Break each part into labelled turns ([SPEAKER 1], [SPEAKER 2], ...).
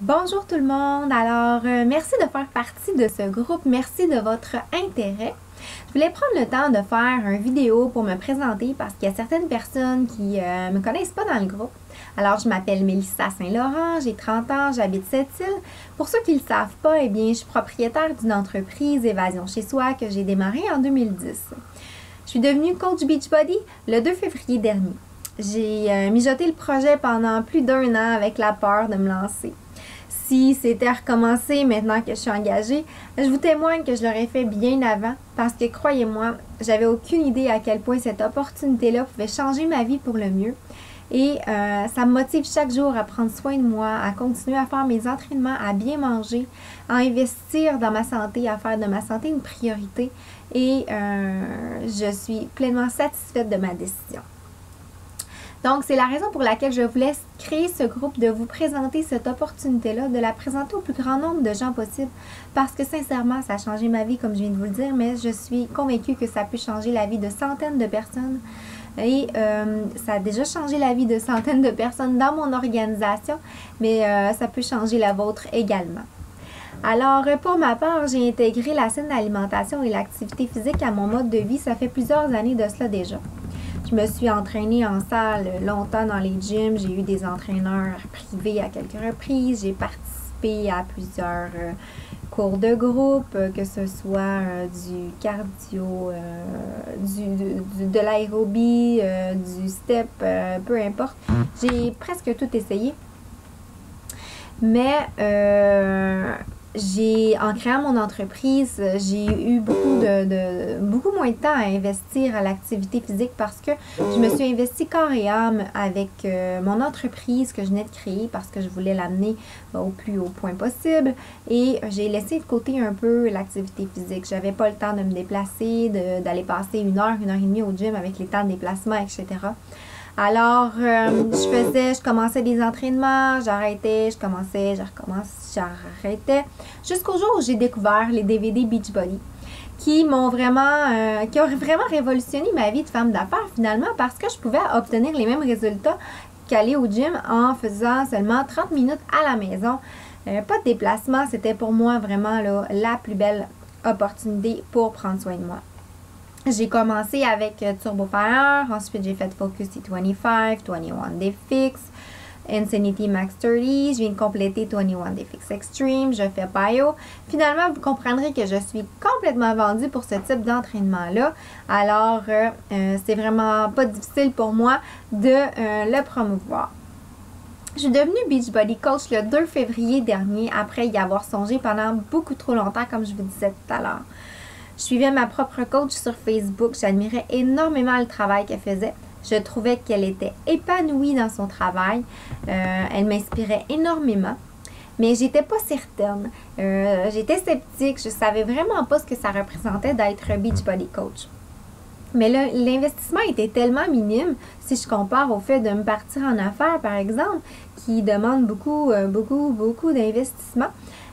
[SPEAKER 1] Bonjour tout le monde! Alors, merci de faire partie de ce groupe. Merci de votre intérêt. Je voulais prendre le temps de faire une vidéo pour me présenter parce qu'il y a certaines personnes qui ne me connaissent pas dans le groupe. Alors, je m'appelle Mélissa Saint-Laurent, j'ai 30 ans, j'habite Sept-Îles. Pour ceux qui ne le savent pas, eh bien, je suis propriétaire d'une entreprise Évasion chez soi que j'ai démarrée en 2010. Je suis devenue coach Beachbody le 2 février dernier. J'ai mijoté le projet pendant plus d'1 an avec la peur de me lancer. Si c'était à recommencer maintenant que je suis engagée, je vous témoigne que je l'aurais fait bien avant parce que croyez-moi, j'avais aucune idée à quel point cette opportunité-là pouvait changer ma vie pour le mieux. Et ça me motive chaque jour à prendre soin de moi, à continuer à faire mes entraînements, à bien manger, à investir dans ma santé, à faire de ma santé une priorité. Et je suis pleinement satisfaite de ma décision. Donc, c'est la raison pour laquelle je voulais créer ce groupe, de vous présenter cette opportunité-là, de la présenter au plus grand nombre de gens possible. Parce que sincèrement, ça a changé ma vie, comme je viens de vous le dire, mais je suis convaincue que ça peut changer la vie de centaines de personnes. Et ça a déjà changé la vie de centaines de personnes dans mon organisation, mais ça peut changer la vôtre également. Alors, pour ma part, j'ai intégré la saine alimentation et l'activité physique à mon mode de vie. Ça fait plusieurs années de cela déjà. Je me suis entraînée en salle longtemps dans les gyms. J'ai eu des entraîneurs privés à quelques reprises. J'ai participé à plusieurs cours de groupe, que ce soit du cardio, de l'aérobie, du step, peu importe. J'ai presque tout essayé. Mais en créant mon entreprise, j'ai eu beaucoup moins de temps à investir à l'activité physique parce que je me suis investie corps et âme avec mon entreprise que je venais de créer parce que je voulais l'amener au plus haut point possible et j'ai laissé de côté un peu l'activité physique. J'avais pas le temps de me déplacer, d'aller passer 1 heure et demie au gym avec les temps de déplacement, etc. Alors, je commençais des entraînements, j'arrêtais, j'arrêtais, jusqu'au jour où j'ai découvert les DVD Beachbody, qui ont vraiment révolutionné ma vie de femme d'affaires finalement, parce que je pouvais obtenir les mêmes résultats qu'aller au gym en faisant seulement 30 minutes à la maison. Pas de déplacement, c'était pour moi vraiment là, la plus belle opportunité pour prendre soin de moi. J'ai commencé avec Turbo Fire, ensuite j'ai fait Focus T25, 21 Day Fix, Insanity Max 30, je viens de compléter 21 Day Fix Extreme, je fais Bio. Finalement, vous comprendrez que je suis complètement vendue pour ce type d'entraînement-là. Alors, c'est vraiment pas difficile pour moi de le promouvoir. Je suis devenue Beachbody Coach le 2 février dernier, après y avoir songé pendant beaucoup trop longtemps, comme je vous disais tout à l'heure. Je suivais ma propre coach sur Facebook. J'admirais énormément le travail qu'elle faisait. Je trouvais qu'elle était épanouie dans son travail. Elle m'inspirait énormément. Mais j'étais pas certaine. J'étais sceptique. Je savais vraiment pas ce que ça représentait d'être Beachbody Coach. Mais l'investissement était tellement minime si je compare au fait de me partir en affaires, par exemple, qui demande beaucoup d'investissement.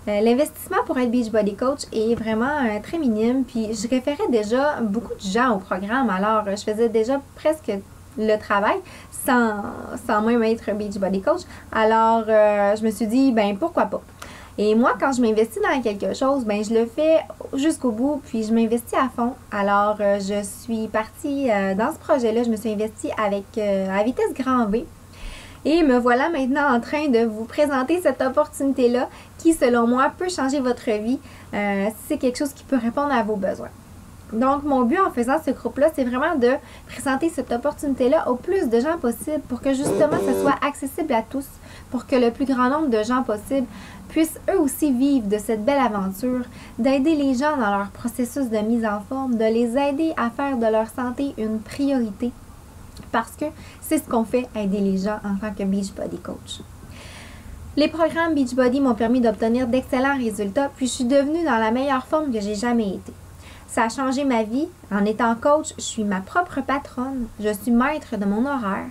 [SPEAKER 1] L'investissement pour être Beachbody Coach est vraiment très minime, puis je référais déjà beaucoup de gens au programme, alors je faisais déjà presque le travail sans même être Beachbody Coach. Alors je me suis dit, ben pourquoi pas? Et moi, quand je m'investis dans quelque chose, ben je le fais jusqu'au bout, puis je m'investis à fond. Alors je suis partie dans ce projet-là, je me suis investie à vitesse grand V. Et me voilà maintenant en train de vous présenter cette opportunité-là qui, selon moi, peut changer votre vie si c'est quelque chose qui peut répondre à vos besoins. Donc, mon but en faisant ce groupe-là, c'est vraiment de présenter cette opportunité-là au plus de gens possible pour que justement, ça soit accessible à tous, pour que le plus grand nombre de gens possible puissent eux aussi vivre de cette belle aventure, d'aider les gens dans leur processus de mise en forme, de les aider à faire de leur santé une priorité. Parce que c'est ce qu'on fait, aider les gens en tant que Beachbody Coach. Les programmes Beachbody m'ont permis d'obtenir d'excellents résultats, puis je suis devenue dans la meilleure forme que j'ai jamais été. Ça a changé ma vie. En étant coach, je suis ma propre patronne, je suis maître de mon horaire.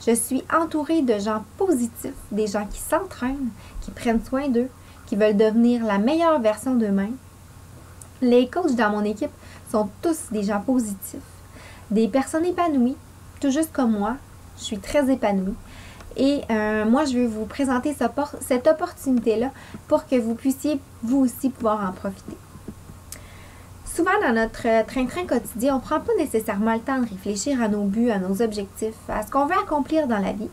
[SPEAKER 1] Je suis entourée de gens positifs, des gens qui s'entraînent, qui prennent soin d'eux, qui veulent devenir la meilleure version d'eux-mêmes. Les coachs dans mon équipe sont tous des gens positifs, des personnes épanouies, tout juste comme moi. Je suis très épanouie. Et moi, je veux vous présenter cette opportunité-là pour que vous puissiez, vous aussi, pouvoir en profiter. Souvent, dans notre train-train quotidien, on ne prend pas nécessairement le temps de réfléchir à nos buts, à nos objectifs, à ce qu'on veut accomplir dans la vie.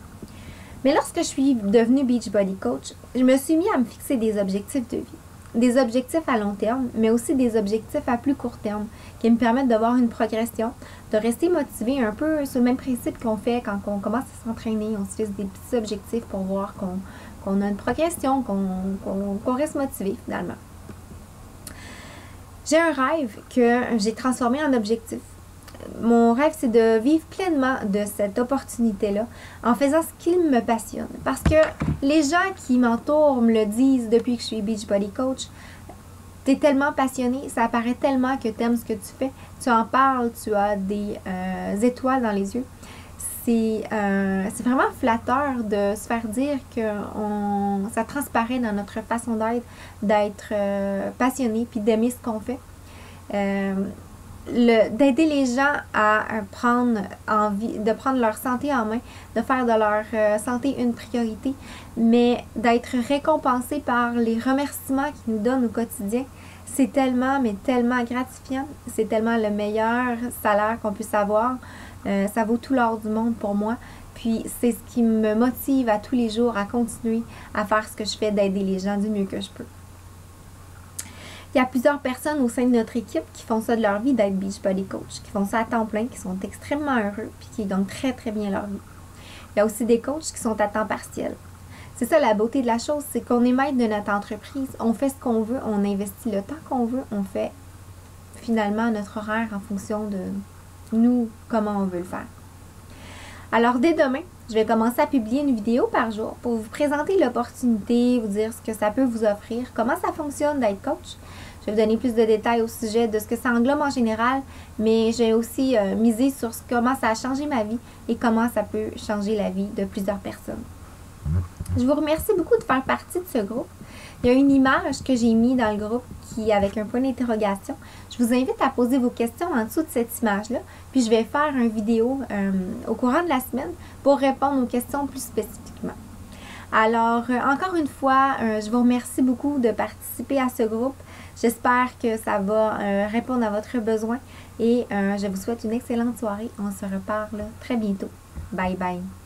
[SPEAKER 1] Mais lorsque je suis devenue Beachbody Coach, je me suis mis à me fixer des objectifs de vie. Des objectifs à long terme, mais aussi des objectifs à plus court terme, qui me permettent de voir une progression, de rester motivé un peu sur le même principe qu'on fait quand on commence à s'entraîner. On se fixe des petits objectifs pour voir qu'on a une progression, qu'on reste motivé finalement. J'ai un rêve que j'ai transformé en objectif. Mon rêve, c'est de vivre pleinement de cette opportunité-là en faisant ce qui me passionne. Parce que les gens qui m'entourent me le disent depuis que je suis Beachbody Coach. Tu es tellement passionné, ça apparaît tellement que tu aimes ce que tu fais. Tu en parles, tu as des étoiles dans les yeux. C'est vraiment flatteur de se faire dire que ça transparaît dans notre façon d'être passionné puis d'aimer ce qu'on fait. D'aider les gens à prendre leur santé en main, de faire de leur santé une priorité, mais d'être récompensé par les remerciements qu'ils nous donnent au quotidien, c'est tellement, mais tellement gratifiant. C'est tellement le meilleur salaire qu'on puisse avoir. Ça vaut tout l'or du monde pour moi. Puis c'est ce qui me motive à tous les jours à continuer à faire ce que je fais, d'aider les gens du mieux que je peux. Il y a plusieurs personnes au sein de notre équipe qui font ça de leur vie, d'être Beachbody Coach, qui font ça à temps plein, qui sont extrêmement heureux puis qui gagnent très très bien leur vie. Il y a aussi des coachs qui sont à temps partiel. C'est ça la beauté de la chose, c'est qu'on est maître de notre entreprise. On fait ce qu'on veut, on investit le temps qu'on veut, on fait finalement notre horaire en fonction de nous, comment on veut le faire. Alors dès demain, je vais commencer à publier une vidéo par jour pour vous présenter l'opportunité, vous dire ce que ça peut vous offrir, comment ça fonctionne d'être coach. Je vais vous donner plus de détails au sujet de ce que ça englobe en général, mais j'ai aussi misé sur comment ça a changé ma vie et comment ça peut changer la vie de plusieurs personnes. Je vous remercie beaucoup de faire partie de ce groupe. Il y a une image que j'ai mise dans le groupe avec un point d'interrogation. Je vous invite à poser vos questions en dessous de cette image-là, puis je vais faire une vidéo au courant de la semaine pour répondre aux questions plus spécifiquement. Alors, encore une fois, je vous remercie beaucoup de participer à ce groupe. J'espère que ça va répondre à votre besoin et je vous souhaite une excellente soirée. On se reparle très bientôt. Bye bye!